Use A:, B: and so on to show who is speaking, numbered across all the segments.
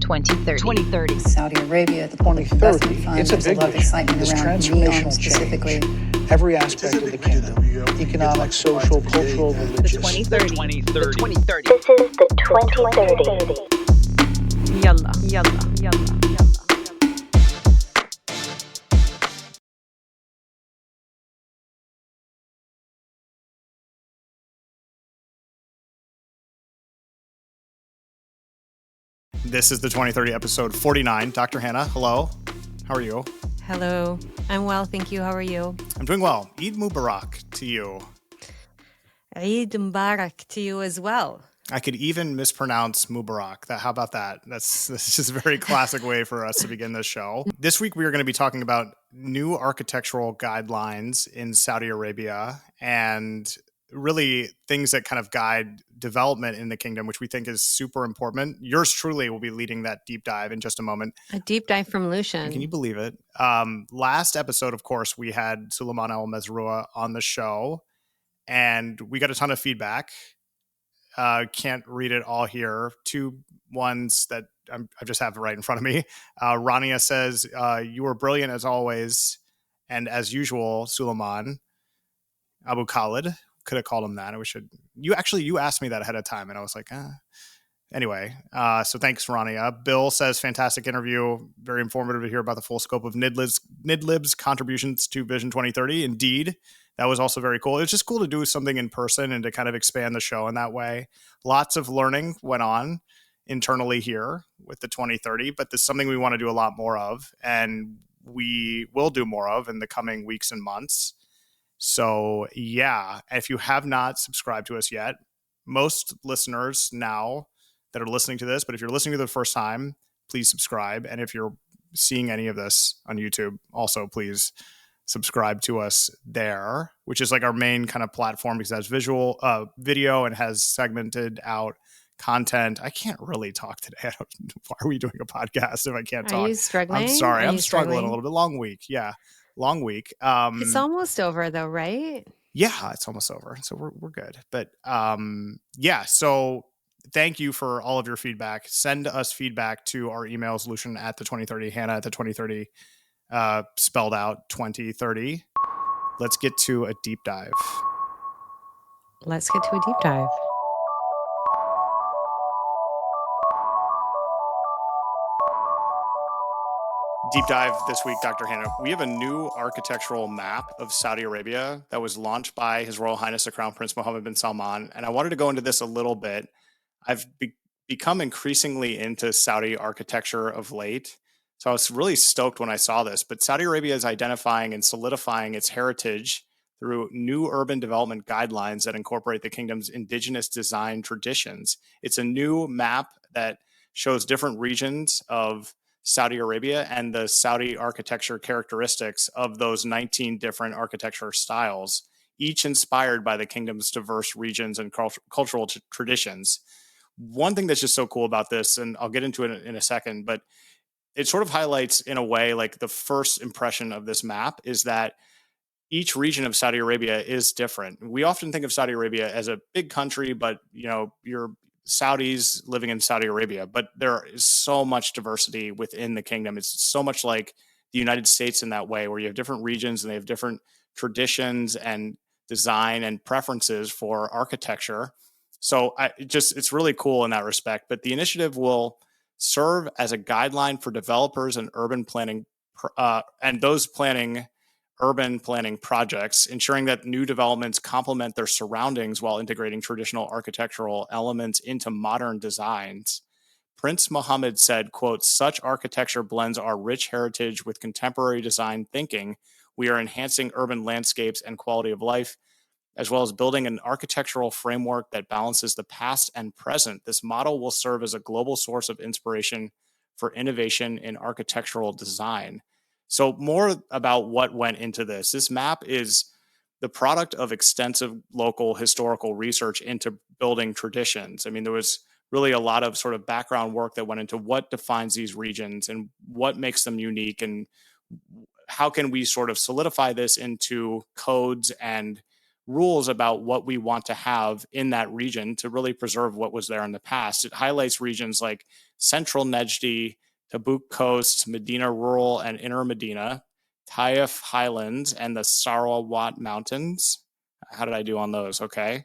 A: 2030.
B: Saudi Arabia, the Public Investment Fund,
C: It's a
B: there's
C: big
B: a lot of excitement
C: this
B: around
C: transformational
B: specifically.
C: change. Every aspect of the kingdom, economic, social, cultural, religious.
A: The 2030.
D: This is the 2030.
A: Yalla, yalla, yalla.
E: This is the 2030 episode 49. Dr. Hanaa, hello. How are you?
F: Hello. I'm well, thank you. How are you?
E: I'm doing well. Eid Mubarak to you.
F: Eid Mubarak to you as well.
E: I could even mispronounce Mubarak. How about that? This is just a very classic way for us to begin this show. This week we are going to be talking about new architectural guidelines in Saudi Arabia and really things that kind of guide development in the kingdom, which we think is super important. Yours truly will be leading that deep dive in just a moment.
F: A deep dive from Lucien.
E: Can you believe it? Last episode, of course, we had Suleiman Al-Mazrua on the show, and we got a ton of feedback. Can't read it all here. Two ones that I just have right in front of me. Rania says, you were brilliant as always, and as usual, Suleiman. Abu Khalid. Could have called him that. You asked me that ahead of time, and I was like, Anyway, so thanks, Rania. Bill says, fantastic interview. Very informative to hear about the full scope of NIDLib's contributions to Vision 2030. Indeed, that was also very cool. It's just cool to do something in person and to kind of expand the show in that way. Lots of learning went on internally here with the 2030, but this is something we want to do a lot more of, and we will do more of in the coming weeks and months. So yeah, if you have not subscribed to us yet, most listeners now that are listening to this, but if you're listening to the first time, please subscribe. And if you're seeing any of this on YouTube, also please subscribe to us there, which is like our main kind of platform because it has video and has segmented out content. I can't really talk today. Why are we doing a podcast if I can't talk?
F: Are you struggling?
E: I'm sorry. I'm struggling a little bit. Long week. Yeah. Long week.
F: It's almost over though, right?
E: Yeah, it's almost over. So we're good. But yeah, so thank you for all of your feedback. Send us feedback to our emails, Lucien at the 2030, Hanaa at the 2030, spelled out 2030. Let's get to a deep dive.
F: Let's get to a deep dive.
E: Deep dive this week, Dr. Hanaa. We have a new architectural map of Saudi Arabia that was launched by His Royal Highness the Crown Prince Mohammed bin Salman. And I wanted to go into this a little bit. I've become increasingly into Saudi architecture of late. So I was really stoked when I saw this. But Saudi Arabia is identifying and solidifying its heritage through new urban development guidelines that incorporate the kingdom's indigenous design traditions. It's a new map that shows different regions of Saudi Arabia and the Saudi architecture characteristics of those 19 different architecture styles, each inspired by the kingdom's diverse regions and cultural traditions. One thing that's just so cool about this, and I'll get into it in a second, but it sort of highlights in a way like the first impression of this map is that each region of Saudi Arabia is different. We often think of Saudi Arabia as a big country, but you're Saudis living in Saudi Arabia, but there is so much diversity within the kingdom. It's so much like the United States in that way, where you have different regions and they have different traditions and design and preferences for architecture. So it's really cool in that respect. But the initiative will serve as a guideline for developers and urban planning and those planning urban planning projects, ensuring that new developments complement their surroundings while integrating traditional architectural elements into modern designs. Prince Mohammed said, quote, "Such architecture blends our rich heritage with contemporary design thinking. We are enhancing urban landscapes and quality of life, as well as building an architectural framework that balances the past and present. This model will serve as a global source of inspiration for innovation in architectural design." So more about what went into this. This map is the product of extensive local historical research into building traditions. I mean, there was really a lot of sort of background work that went into what defines these regions and what makes them unique and how can we sort of solidify this into codes and rules about what we want to have in that region to really preserve what was there in the past. It highlights regions like Central Nejdi, Tabuk Coast, Medina Rural and Inner Medina, Taif Highlands, and the Sarawat Mountains. How did I do on those? Okay.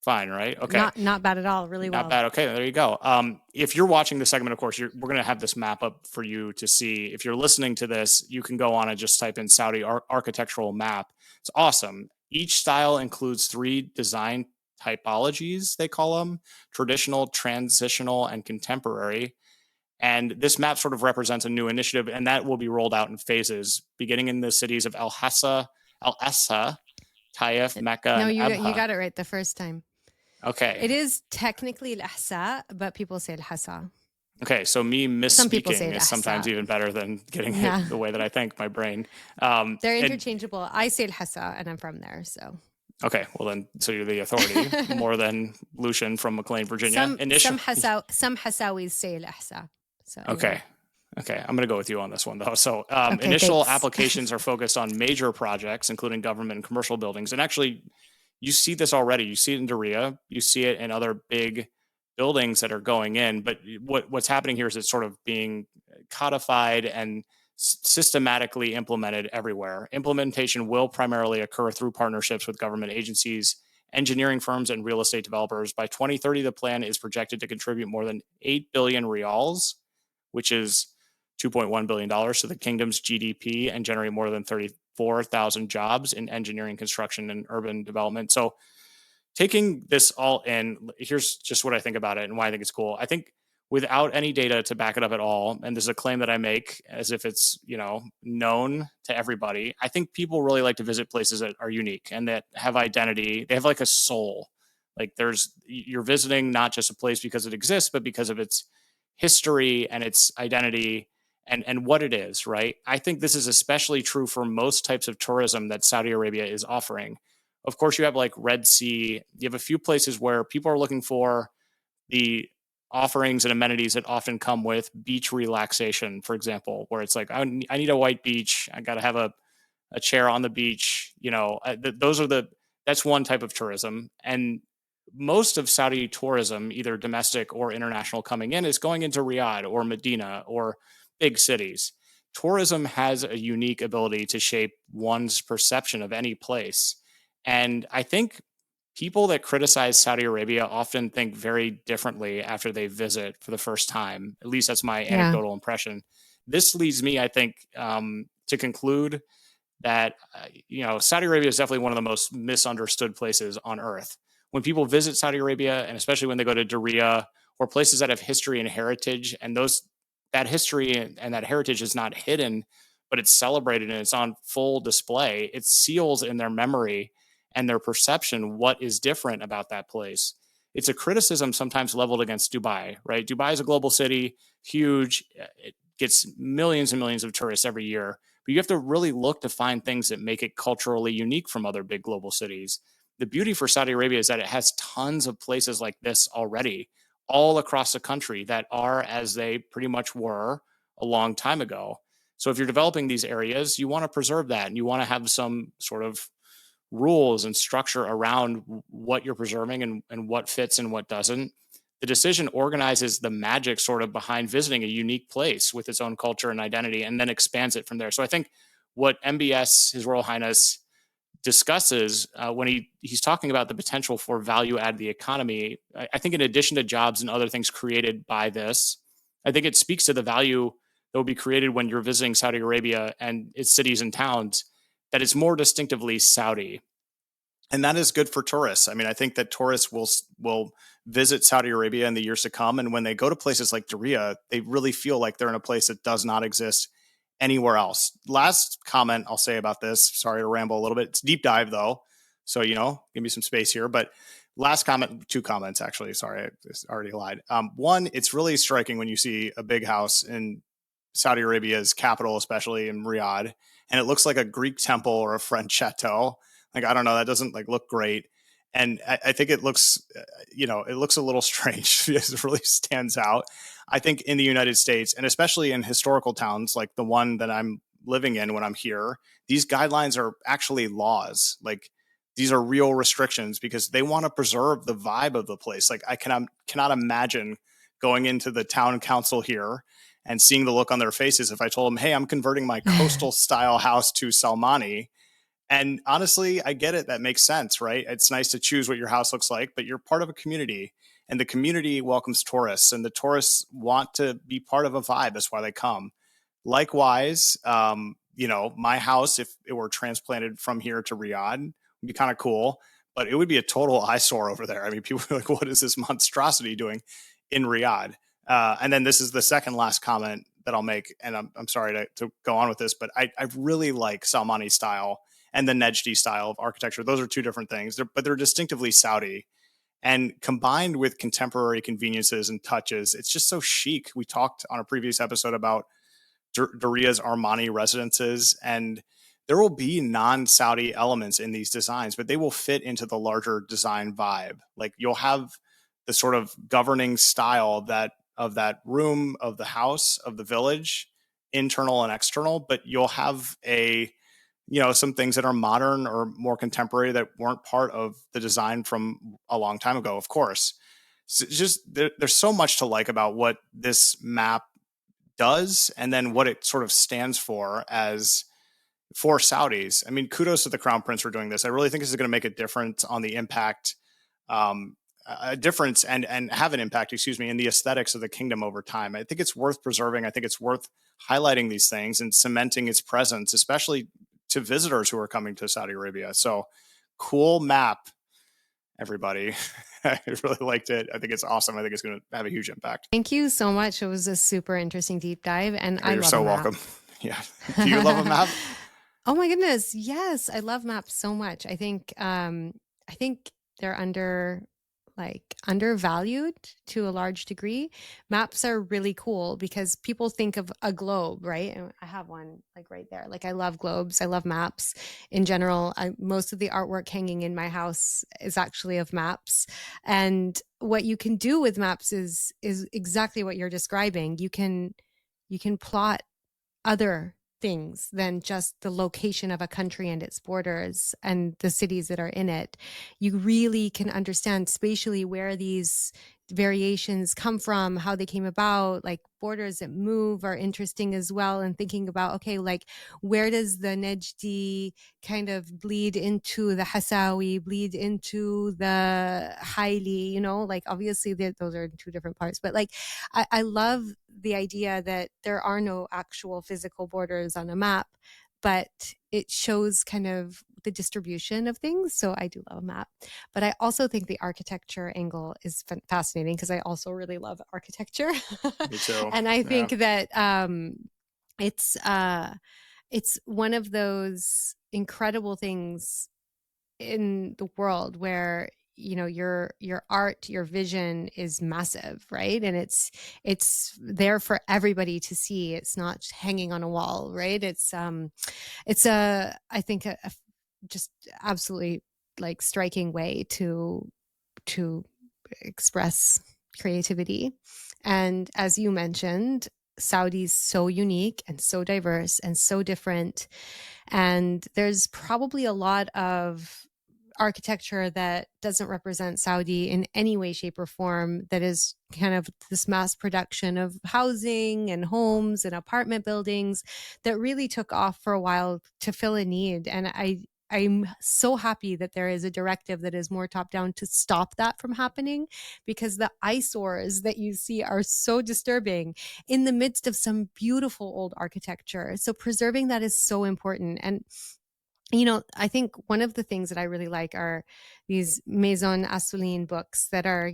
E: Fine, right? Okay.
F: Not bad at all. Really well.
E: Not bad. Okay, there you go. If you're watching this segment, of course, we're going to have this map up for you to see. If you're listening to this, you can go on and just type in Saudi architectural map. It's awesome. Each style includes 3 design typologies, they call them: traditional, transitional, and contemporary. And this map sort of represents a new initiative, and that will be rolled out in phases, beginning in the cities of Al-Essa, Taif, Mecca,
F: No,
E: and
F: you
E: Abha.
F: got it right the first time.
E: Okay.
F: It is technically Al-Ahsa, but people say Al-Hassa.
E: Okay, so me
F: Some people say
E: misspeaking is sometimes
F: Al-Hassa.
E: even better than getting
F: Yeah.
E: it the way that I think, my brain.
F: They're
E: and-
F: interchangeable. I say Al-Hassa, and I'm from there, so.
E: okay, well then, so you're the authority more than Lucien from McLean, Virginia.
F: Some Hassawis say Al-Ahsa. So anyway.
E: Okay, I'm going to go with you on this one, though. So
F: Okay,
E: initial
F: thanks.
E: applications are focused on major projects, including government and commercial buildings. And actually, you see this already. You see it in Diriyah. You see it in other big buildings that are going in. But what's happening here is it's sort of being codified and systematically implemented everywhere. Implementation will primarily occur through partnerships with government agencies, engineering firms, and real estate developers. By 2030, the plan is projected to contribute more than 8 billion rials, which is $2.1 billion to the kingdom's GDP, and generate more than 34,000 jobs in engineering, construction, and urban development. So taking this all in, here's just what I think about it and why I think it's cool. I think without any data to back it up at all, and this is a claim that I make as if it's, known to everybody, I think people really like to visit places that are unique and that have identity. They have like a soul. Like you're visiting not just a place because it exists, but because of its history and its identity and what it is, right? I think this is especially true for most types of tourism that Saudi Arabia is offering. Of course, you have like Red Sea. You have a few places where people are looking for the offerings and amenities that often come with beach relaxation, for example, where it's like, I need a white beach. I got to have a chair on the beach. That's one type of tourism. And most of Saudi tourism, either domestic or international coming in, is going into Riyadh or Medina or big cities. Tourism has a unique ability to shape one's perception of any place. And I think people that criticize Saudi Arabia often think very differently after they visit for the first time. At least that's my anecdotal impression. This leads me, I think, to conclude that, Saudi Arabia is definitely one of the most misunderstood places on earth. When people visit Saudi Arabia, and especially when they go to Diriyah or places that have history and heritage, and that history and that heritage is not hidden, but it's celebrated and it's on full display, it seals in their memory and their perception what is different about that place. It's a criticism sometimes leveled against Dubai, right? Dubai is a global city, huge. It gets millions and millions of tourists every year. But you have to really look to find things that make it culturally unique from other big global cities. The beauty for Saudi Arabia is that it has tons of places like this already, all across the country, that are as they pretty much were a long time ago. So if you're developing these areas, you want to preserve that, and you want to have some sort of rules and structure around what you're preserving and what fits and what doesn't. The decision organizes the magic sort of behind visiting a unique place with its own culture and identity, and then expands it from there. So I think what MBS, His Royal Highness, discusses when he's talking about the potential for value add the economy, I think in addition to jobs and other things created by this, I think it speaks to the value that will be created when you're visiting Saudi Arabia and its cities and towns, that it's more distinctively Saudi. And that is good for tourists. I mean, I think that tourists will visit Saudi Arabia in the years to come. And when they go to places like Diriyah, they really feel like they're in a place that does not exist anywhere else. Last comment I'll say about this, sorry to ramble a little bit. It's deep dive though. So, give me some space here. But last comment, 2 comments actually. Sorry, I already lied. One, it's really striking when you see a big house in Saudi Arabia's capital, especially in Riyadh, and it looks like a Greek temple or a French chateau. Like, I don't know, that doesn't look great. And I think it looks, it looks a little strange. It really stands out. I think in the United States, and especially in historical towns like the one that I'm living in when I'm here, these guidelines are actually laws. Like, these are real restrictions because they want to preserve the vibe of the place. Like I cannot imagine going into the town council here and seeing the look on their faces if I told them, hey, I'm converting my coastal style house to Salmani. And honestly, I get it. That makes sense, right? It's nice to choose what your house looks like, but you're part of a community and the community welcomes tourists and the tourists want to be part of a vibe. That's why they come. Likewise, my house, if it were transplanted from here to Riyadh, would be kind of cool, but it would be a total eyesore over there. I mean, people are like, what is this monstrosity doing in Riyadh? And then this is the second last comment that I'll make. And I'm sorry to go on with this, but I really like Salmani style and the Nejdi style of architecture. Those are two different things, but they're distinctively Saudi. And combined with contemporary conveniences and touches, it's just so chic. We talked on a previous episode about Daria's Armani residences, and there will be non-Saudi elements in these designs, but they will fit into the larger design vibe. Like you'll have the sort of governing style of that room, of the house, of the village, internal and external, but you'll have some things that are modern or more contemporary that weren't part of the design from a long time ago, of course. So it's just there's so much to like about what this map does and then what it sort of stands for Saudis. I mean, kudos to the Crown Prince for doing this. I really think this is going to make a difference on the impact, a difference and have an impact, in the aesthetics of the kingdom over time. I think it's worth preserving. I think it's worth highlighting these things and cementing its presence, especially to visitors who are coming to Saudi Arabia. So cool map, everybody. I really liked it. I think it's awesome. I think it's going to have a huge impact.
F: Thank you so much. It was a super interesting deep dive, and
E: You're so welcome. Yeah. Do you love a map?
F: Oh my goodness, yes, I love maps so much. I think they're undervalued to a large degree. Maps are really cool because people think of a globe, right? And I have one like right there. Like I love globes. I love maps in general. Most of the artwork hanging in my house is actually of maps. And what you can do with maps is exactly what you're describing. You can plot other things than just the location of a country and its borders and the cities that are in it. You really can understand spatially where these variations come from, how they came about. Like borders that move are interesting as well, and thinking about, okay, like where does the Nejdi kind of bleed into the Hasawi, bleed into the Haili, like obviously those are two different parts, but like I love the idea that there are no actual physical borders on a map, but it shows kind of the distribution of things. So I do love a map, but I also think the architecture angle is fascinating because I also really love architecture.
E: Me too.
F: And I think that it's one of those incredible things in the world where your art, your vision is massive, right? And it's there for everybody to see. It's not hanging on a wall, right? It's I think a just absolutely like striking way to express creativity. And as you mentioned, Saudi's so unique and so diverse and so different, and there's probably a lot of architecture that doesn't represent Saudi in any way, shape, or form, that is kind of this mass production of housing and homes and apartment buildings that really took off for a while to fill a need. And I'm so happy that there is a directive that is more top down to stop that from happening, because the eyesores that you see are so disturbing in the midst of some beautiful old architecture. So preserving that is so important. And I think one of the things that I really like are these Maison Assouline books that are,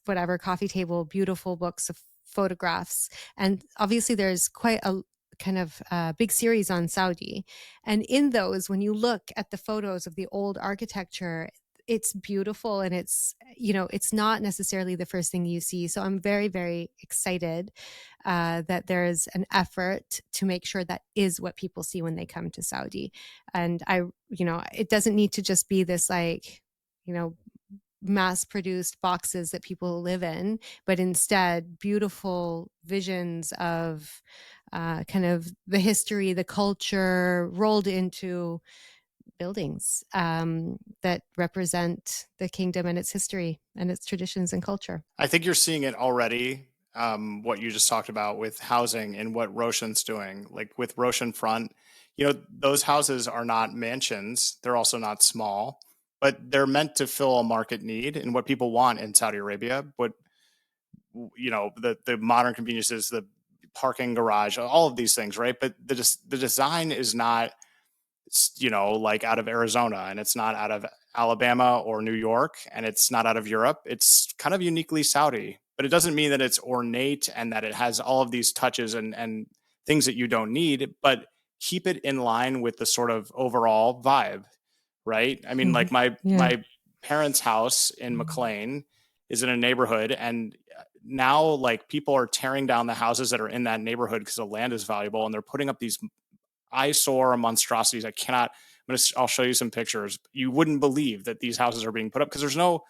F: whatever, coffee table, beautiful books of photographs. And obviously there's quite a kind of big series on Saudi. And in those, when you look at the photos of the old architecture, it's beautiful, and it's not necessarily the first thing you see. So I'm very, very excited that there's an effort to make sure that is what people see when they come to Saudi. And it doesn't need to just be this mass produced boxes that people live in, but instead beautiful visions of kind of the history, the culture rolled into buildings that represent the kingdom and its history and its traditions and culture.
E: I think you're seeing it already, what you just talked about with housing and what Roshan's doing. Like with Roshan Front, those houses are not mansions. They're also not small, but they're meant to fill a market need and what people want in Saudi Arabia. What, the modern conveniences, the parking garage, all of these things, right? But the design is not, like out of Arizona, and it's not out of Alabama or New York, and it's not out of Europe. It's kind of uniquely Saudi, but it doesn't mean that it's ornate and that it has all of these touches and things that you don't need, but keep it in line with the sort of overall vibe, right? I mean, like my parents' house in McLean is in a neighborhood, and now like people are tearing down the houses that are in that neighborhood because the land is valuable, and they're putting up these eyesore monstrosities. I'll show you some pictures. You wouldn't believe that these houses are being put up because there's no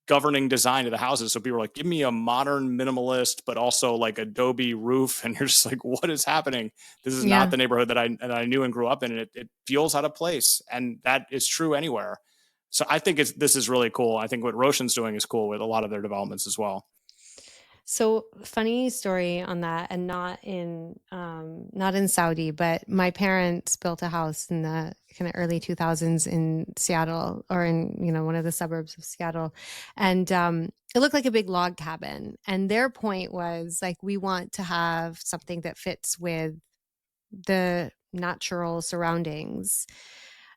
E: governing design to the houses. So people are like, give me a modern minimalist, but also like Adobe roof. And you're just like, what is happening? This is not the neighborhood that I knew and grew up in. And it feels out of place. And that is true anywhere. So I think this is really cool. I think what Roshan's doing is cool with a lot of their developments as well.
F: So funny story on that, and not in Saudi, but my parents built a house in the kind of early 2000s in Seattle, or in one of the suburbs of Seattle, and it looked like a big log cabin. And their point was like, we want to have something that fits with the natural surroundings.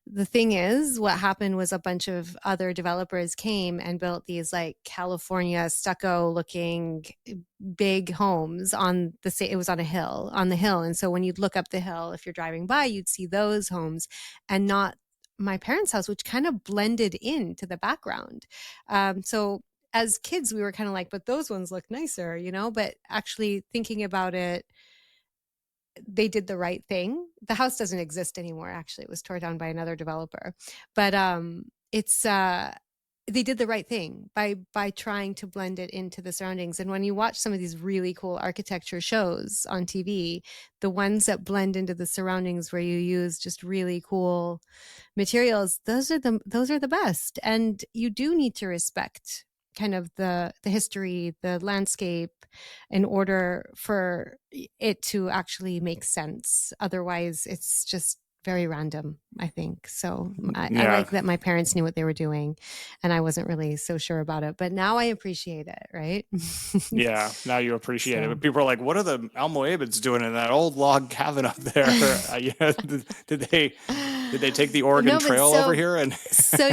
F: The thing is, what happened was a bunch of other developers came and built these like California stucco looking big homes it was on the hill. And so when you'd look up the hill, if you're driving by, you'd see those homes and not my parents' house, which kind of blended into the background. So as kids, we were kind of like, but those ones look nicer, but actually thinking about it, they did the right thing. The house doesn't exist anymore. Actually, it was torn down by another developer, but they did the right thing by trying to blend it into the surroundings. And when you watch some of these really cool architecture shows on TV, the ones that blend into the surroundings where you use just really cool materials, those are the best. And you do need to respect kind of the history, the landscape, in order for it to actually make sense. Otherwise, it's just very random, I think. So I like that my parents knew what they were doing, and I wasn't really so sure about it. But now I appreciate it, right?
E: Yeah, now you appreciate it. But people are like, what are the Almoaibeds doing in that old log cabin up there? Did they take the Oregon Trail over here? And
F: so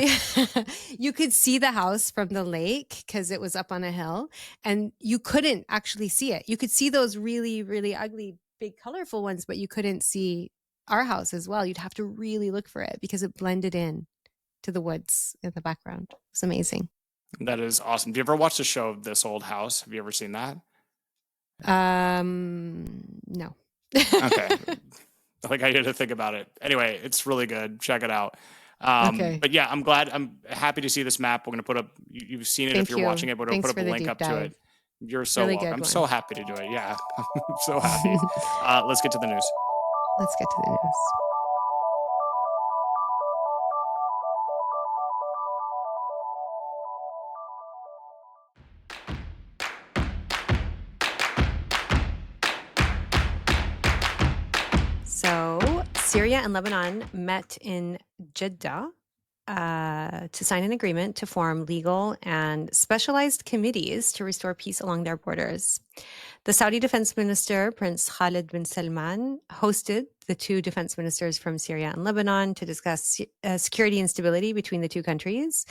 F: you could see the house from the lake because it was up on a hill, and you couldn't actually see it. You could see those really, really ugly, big, colorful ones, but you couldn't see our house as well. You'd have to really look for it because it blended in to the woods in the background. It's amazing.
E: That is awesome. Do you ever watch the show This Old House? Have you ever seen that?
F: No.
E: Okay. Like I had to think about it. Anyway, it's really good. Check it out.
F: Okay.
E: But yeah, I'm happy to see this map. We're going to put up, you've seen it if you're watching it, but we'll put up a link up to it. You're so welcome. I'm so happy to do it. Yeah. I'm so happy. Let's get to the news.
F: Let's get to the news. So Syria and Lebanon met in Jeddah to sign an agreement to form legal and specialized committees to restore peace along their borders. The Saudi Defense Minister, Prince Khalid bin Salman, hosted the two defense ministers from Syria and Lebanon to discuss security and stability between the two countries.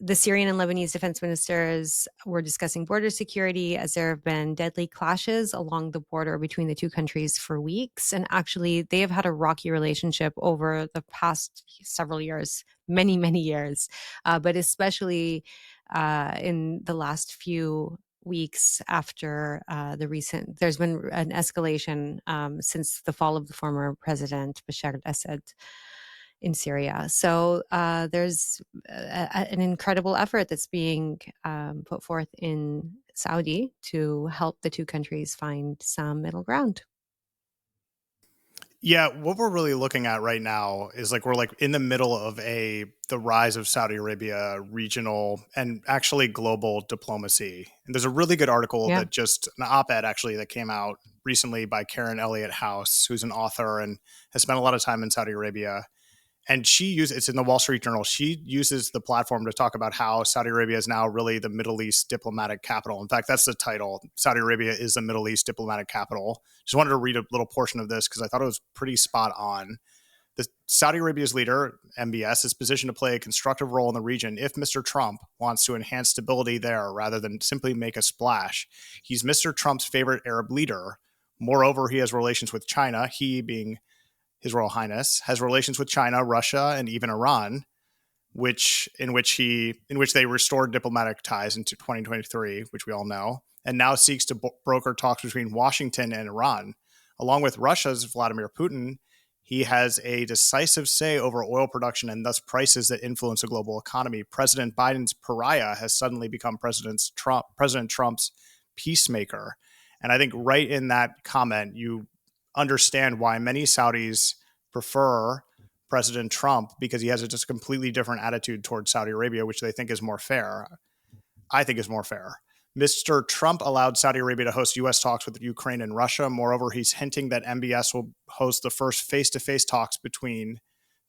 F: The Syrian and Lebanese defense ministers were discussing border security as there have been deadly clashes along the border between the two countries for weeks. And actually, they have had a rocky relationship over the past several years, many, many years, but especially in the last few weeks after there's been an escalation since the fall of the former president, Bashar al-Assad, in Syria. So there's an incredible effort that's being put forth in Saudi to help the two countries find some middle ground.
E: Yeah, what we're really looking at right now is like we're like in the middle of the rise of Saudi Arabia regional and actually global diplomacy. And there's a really good article
F: Yeah.
E: that just an op-ed actually that came out recently by Karen Elliott House, who's an author and has spent a lot of time in Saudi Arabia. And it's in the Wall Street Journal. She uses the platform to talk about how Saudi Arabia is now really the Middle East diplomatic capital. In fact, that's the title. Saudi Arabia is the Middle East diplomatic capital. Just wanted to read a little portion of this because I thought it was pretty spot on. The Saudi Arabia's leader, MBS, is positioned to play a constructive role in the region if Mr. Trump wants to enhance stability there rather than simply make a splash. He's Mr. Trump's favorite Arab leader. Moreover, he has relations with China, he being His Royal Highness, has relations with China, Russia, and even Iran, in which they restored diplomatic ties into 2023, which we all know, and now seeks to broker talks between Washington and Iran. Along with Russia's Vladimir Putin, he has a decisive say over oil production and thus prices that influence the global economy. President Biden's pariah has suddenly become President Trump's peacemaker. And I think right in that comment, you understand why many Saudis prefer President Trump, because he has just a completely different attitude towards Saudi Arabia, which they think is more fair. I think is more fair. Mr. Trump allowed Saudi Arabia to host U.S. talks with Ukraine and Russia. Moreover, he's hinting that MBS will host the first face-to-face talks between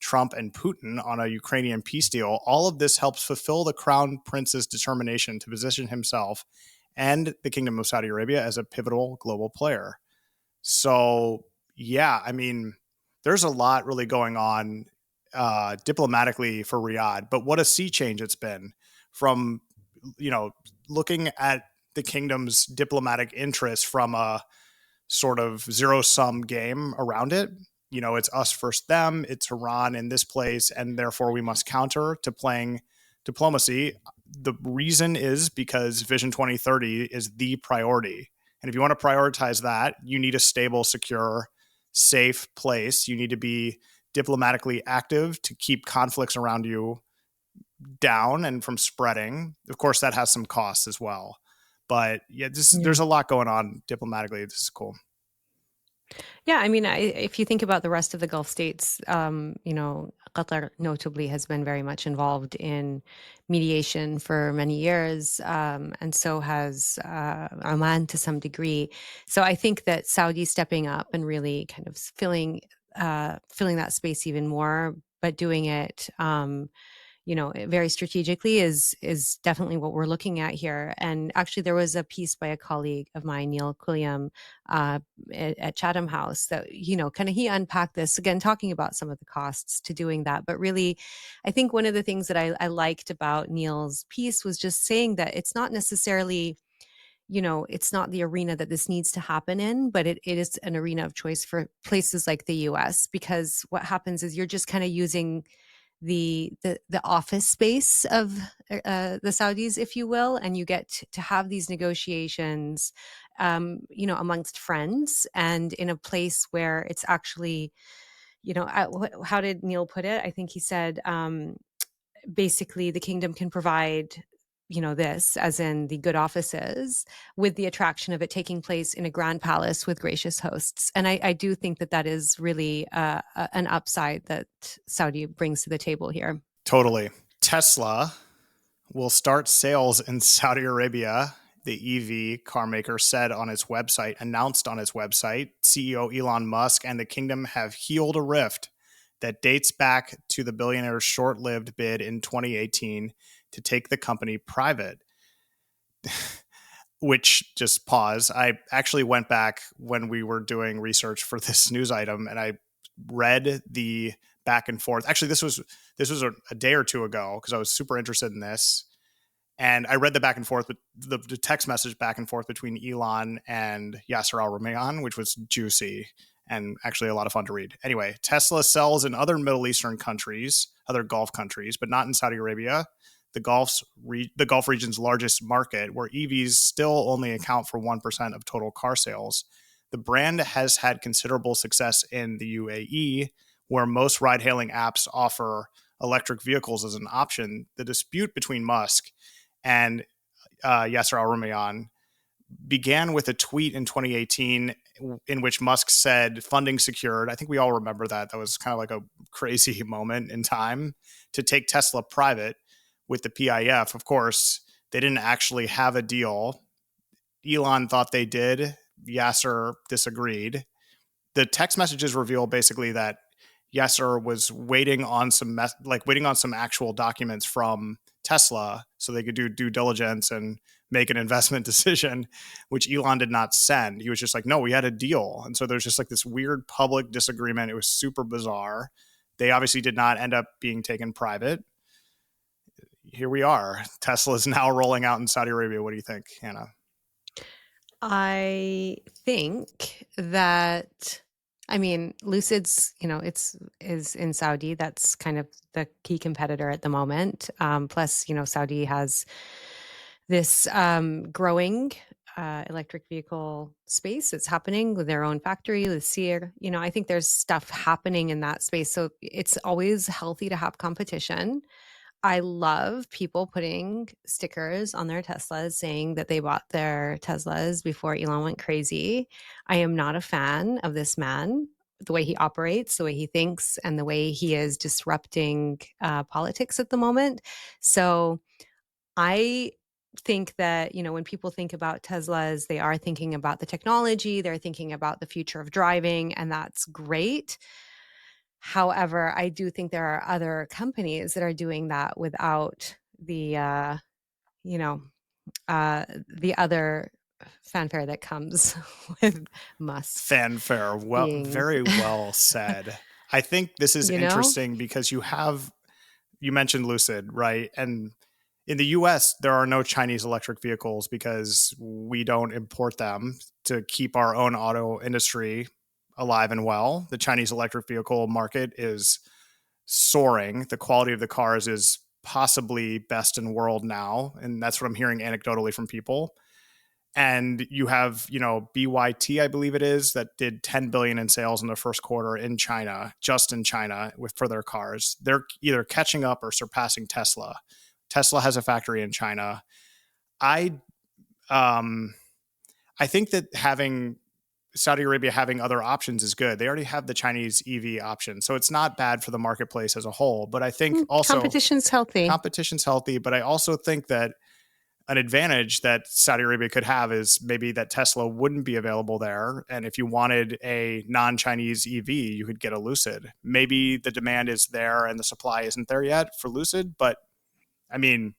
E: Trump and Putin on a Ukrainian peace deal. All of this helps fulfill the Crown Prince's determination to position himself and the Kingdom of Saudi Arabia as a pivotal global player. So, yeah, I mean, there's a lot really going on diplomatically for Riyadh, but what a sea change it's been from, looking at the kingdom's diplomatic interests from a sort of zero-sum game around it. It's us versus them, it's Iran in this place, and therefore we must counter, to playing diplomacy. The reason is because Vision 2030 is the priority. And if you want to prioritize that, you need a stable, secure, safe place. You need to be diplomatically active to keep conflicts around you down and from spreading. Of course, that has some costs as well. But yeah, there's a lot going on diplomatically. This is cool.
F: Yeah, I mean, if you think about the rest of the Gulf states, Qatar notably has been very much involved in mediation for many years, and so has Oman to some degree. So I think that Saudi stepping up and really kind of filling that space even more, but doing it very strategically is definitely what we're looking at here. And actually, there was a piece by a colleague of mine, Neil Quilliam, at Chatham House, that kind of he unpacked this again, talking about some of the costs to doing that. But really, I think one of the things that I liked about Neil's piece was just saying that it's not necessarily, it's not the arena that this needs to happen in, but it is an arena of choice for places like the US, because what happens is you're just kind of using the office space of the Saudis, if you will, and you get to have these negotiations, amongst friends and in a place where it's actually, how did Neil put it? I think he said, basically the kingdom can provide, this, as in the good offices, with the attraction of it taking place in a grand palace with gracious hosts. And I do think that is really an upside that Saudi brings to the table here.
E: Totally. Tesla will start sales in Saudi Arabia, the EV car maker announced on its website. CEO Elon Musk and the kingdom have healed a rift that dates back to the billionaire's short-lived bid in 2018 to take the company private. Which, just pause, I actually went back when we were doing research for this news item, and I read the back and forth. Actually, this was a day or two ago, because I was super interested in this. And I read the back and forth, the text message back and forth between Elon and Yasser Al-Rumayyan, which was juicy and actually a lot of fun to read. Anyway, Tesla sells in other Middle Eastern countries, other Gulf countries, but not in Saudi Arabia, the Gulf region's largest market, where EVs still only account for 1% of total car sales. The brand has had considerable success in the UAE, where most ride-hailing apps offer electric vehicles as an option. The dispute between Musk and Yasser Al-Rumayyan began with a tweet in 2018 in which Musk said funding secured. I think we all remember that. That was kind of like a crazy moment in time to take Tesla private with the PIF. Of course, they didn't actually have a deal. Elon thought they did. Yasser disagreed. The text messages reveal basically that Yasser was waiting on some actual documents from Tesla so they could do due diligence and make an investment decision, which Elon did not send. He was just like, no, we had a deal. And so there's just like this weird public disagreement. It was super bizarre. They obviously did not end up being taken private. Here we are. Tesla is now rolling out in Saudi Arabia. What do you think, Hanaa?
F: I think that, I mean, Lucid's, is in Saudi. That's kind of the key competitor at the moment. Plus, Saudi has this growing electric vehicle space. It's happening with their own factory, Lucien. I think there's stuff happening in that space. So it's always healthy to have competition. I love people putting stickers on their Teslas saying that they bought their Teslas before Elon went crazy. I am not a fan of this man, the way he operates, the way he thinks, and the way he is disrupting politics at the moment. So I think that, when people think about Teslas, they are thinking about the technology, they're thinking about the future of driving, and that's great. However, I do think there are other companies that are doing that without the other fanfare that comes with Musk.
E: Fanfare. Well, very well said. I think this is interesting because you mentioned Lucid, right? And in the US, there are no Chinese electric vehicles because we don't import them to keep our own auto industry alive and well. The Chinese electric vehicle market is soaring. The quality of the cars is possibly best in world now. And that's what I'm hearing anecdotally from people. And you have, BYT, I believe it is, that did 10 billion in sales in the first quarter in China, just in China for their cars. They're either catching up or surpassing Tesla. Tesla has a factory in China. I think that having Saudi Arabia having other options is good. They already have the Chinese EV option. So it's not bad for the marketplace as a whole. But I think also
F: competition's healthy.
E: Competition's healthy. But I also think that an advantage that Saudi Arabia could have is maybe that Tesla wouldn't be available there. And if you wanted a non-Chinese EV, you could get a Lucid. Maybe the demand is there and the supply isn't there yet for Lucid. But I mean,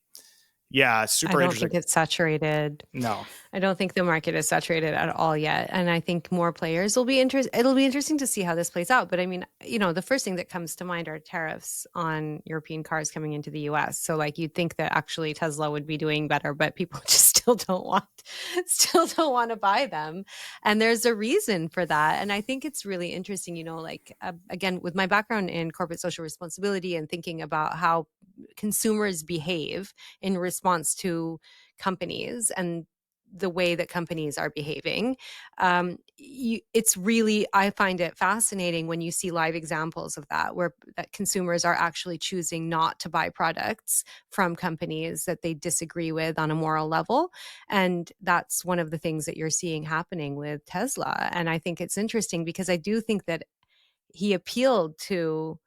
E: yeah, super interesting.
F: I don't think it's saturated.
E: No.
F: I don't think the market is saturated at all yet. And I think more players will be interested. It'll be interesting to see how this plays out. But I mean, the first thing that comes to mind are tariffs on European cars coming into the US. So you'd think that actually Tesla would be doing better, but people just still don't want to buy them. And there's a reason for that. And I think it's really interesting, again, with my background in corporate social responsibility and thinking about how consumers behave in response to companies and the way that companies are behaving. It's really, I find it fascinating when you see live examples of that, where that consumers are actually choosing not to buy products from companies that they disagree with on a moral level. And that's one of the things that you're seeing happening with Tesla. And I think it's interesting because I do think that he appealed to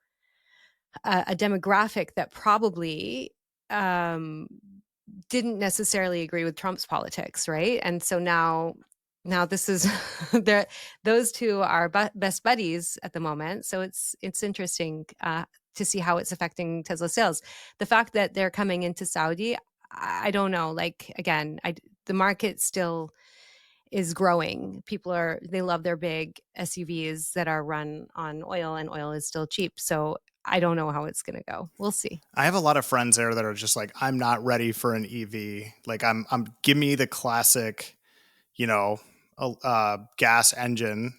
F: a demographic that probably didn't necessarily agree with Trump's politics, right? And so now this is those two are best buddies at the moment. So it's interesting to see how it's affecting Tesla sales. The fact that they're coming into Saudi, I don't know. The market still is growing. They love their big SUVs that are run on oil, and oil is still cheap. So I don't know how it's going to go. We'll see.
E: I have a lot of friends there that are just like, I'm not ready for an EV. Give me the classic, gas engine,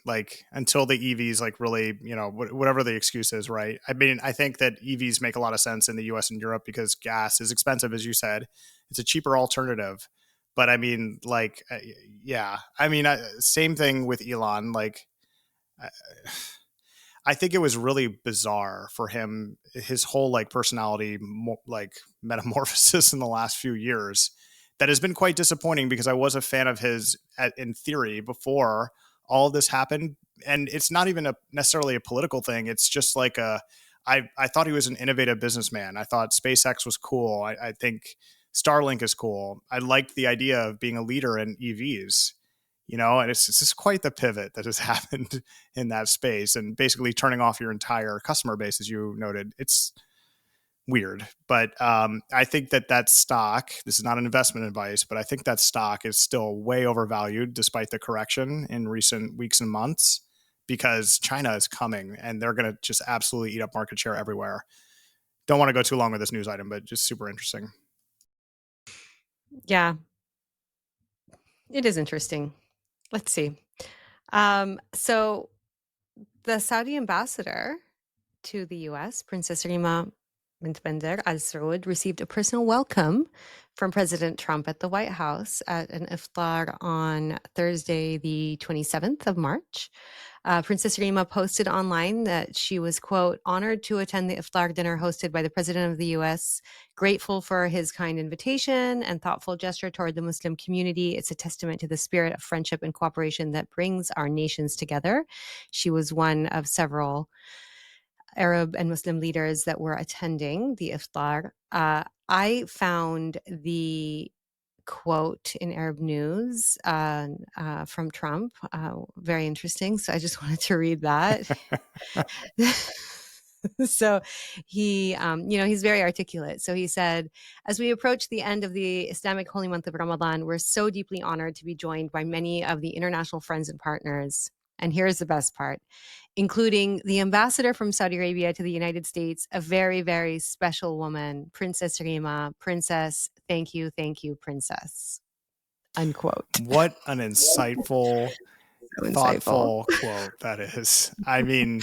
E: until the EVs really, whatever the excuse is, right? I mean, I think that EVs make a lot of sense in the US and Europe because gas is expensive, as you said. It's a cheaper alternative. But I mean, yeah, I mean, same thing with Elon. I think it was really bizarre for him, his whole personality, metamorphosis in the last few years that has been quite disappointing because I was a fan of his in theory before all of this happened. And it's not even necessarily a political thing. It's just like I thought he was an innovative businessman. I thought SpaceX was cool. I think Starlink is cool. I liked the idea of being a leader in EVs, and it's just quite the pivot that has happened in that space and basically turning off your entire customer base, as you noted. It's weird, but I think that stock, this is not an investment advice, but I think that stock is still way overvalued despite the correction in recent weeks and months, because China is coming and they're going to just absolutely eat up market share everywhere. Don't want to go too long with this news item, but just super interesting.
F: Yeah, it is interesting. Let's see. So the Saudi ambassador to the U.S., Princess Rima bint Bandar Al Saud, received a personal welcome from President Trump at the White House at an iftar on Thursday, the 27th of March. Princess Rima posted online that she was, quote, honored to attend the iftar dinner hosted by the President of the U.S., grateful for his kind invitation and thoughtful gesture toward the Muslim community. It's a testament to the spirit of friendship and cooperation that brings our nations together. She was one of several Arab and Muslim leaders that were attending the iftar. I found the quote in Arab News from Trump very interesting. So I just wanted to read that. So he, he's very articulate. So he said, as we approach the end of the Islamic holy month of Ramadan, we're so deeply honored to be joined by many of the international friends and partners. And here's the best part, including the ambassador from Saudi Arabia to the United States, a very, very special woman, Princess Rima. Princess, thank you, princess. Unquote.
E: What an insightful, thoughtful quote that is. I mean,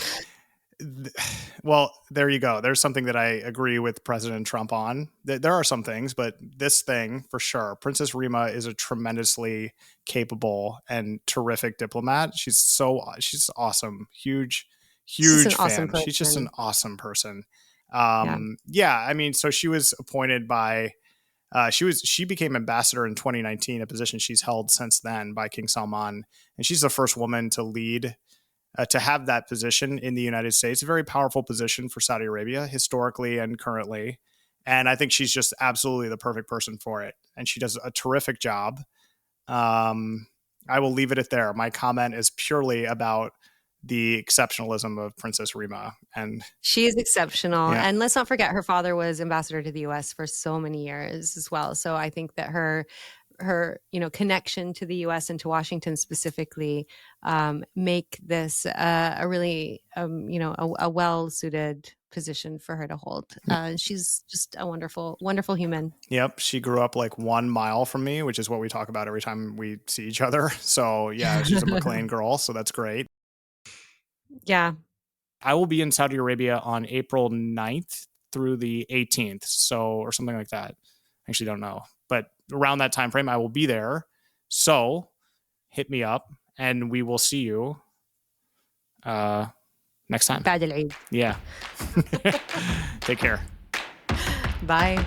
E: well, there you go. There's something that I agree with President Trump on. There are some things, but this thing for sure. Princess Rima is a tremendously capable and terrific diplomat. She's awesome. Huge fan.
F: Awesome,
E: she's just an awesome person. Yeah. I mean, so she was appointed by she became ambassador in 2019, a position she's held since then by King Salman. And she's the first woman to lead to have that position in the United States, a very powerful position for Saudi Arabia historically and currently. And I think she's just absolutely the perfect person for it. And she does a terrific job. I will leave it at there. My comment is purely about the exceptionalism of Princess Rima. And
F: she is exceptional.
E: Yeah.
F: And let's not forget, her father was ambassador to the U.S. for so many years as well. So I think that her connection to the U.S. and to Washington specifically make this a really, a well-suited position for her to hold. She's just a wonderful, wonderful human.
E: Yep. She grew up like 1 mile from me, which is what we talk about every time we see each other. So yeah, she's a McLean girl. So that's great.
F: Yeah.
E: I will be in Saudi Arabia on April 9th through the 18th. Or something like that. I actually don't know. But around that time frame, I will be there. So hit me up and we will see you next time.
F: Bad Eid.
E: Yeah. Take care.
F: Bye.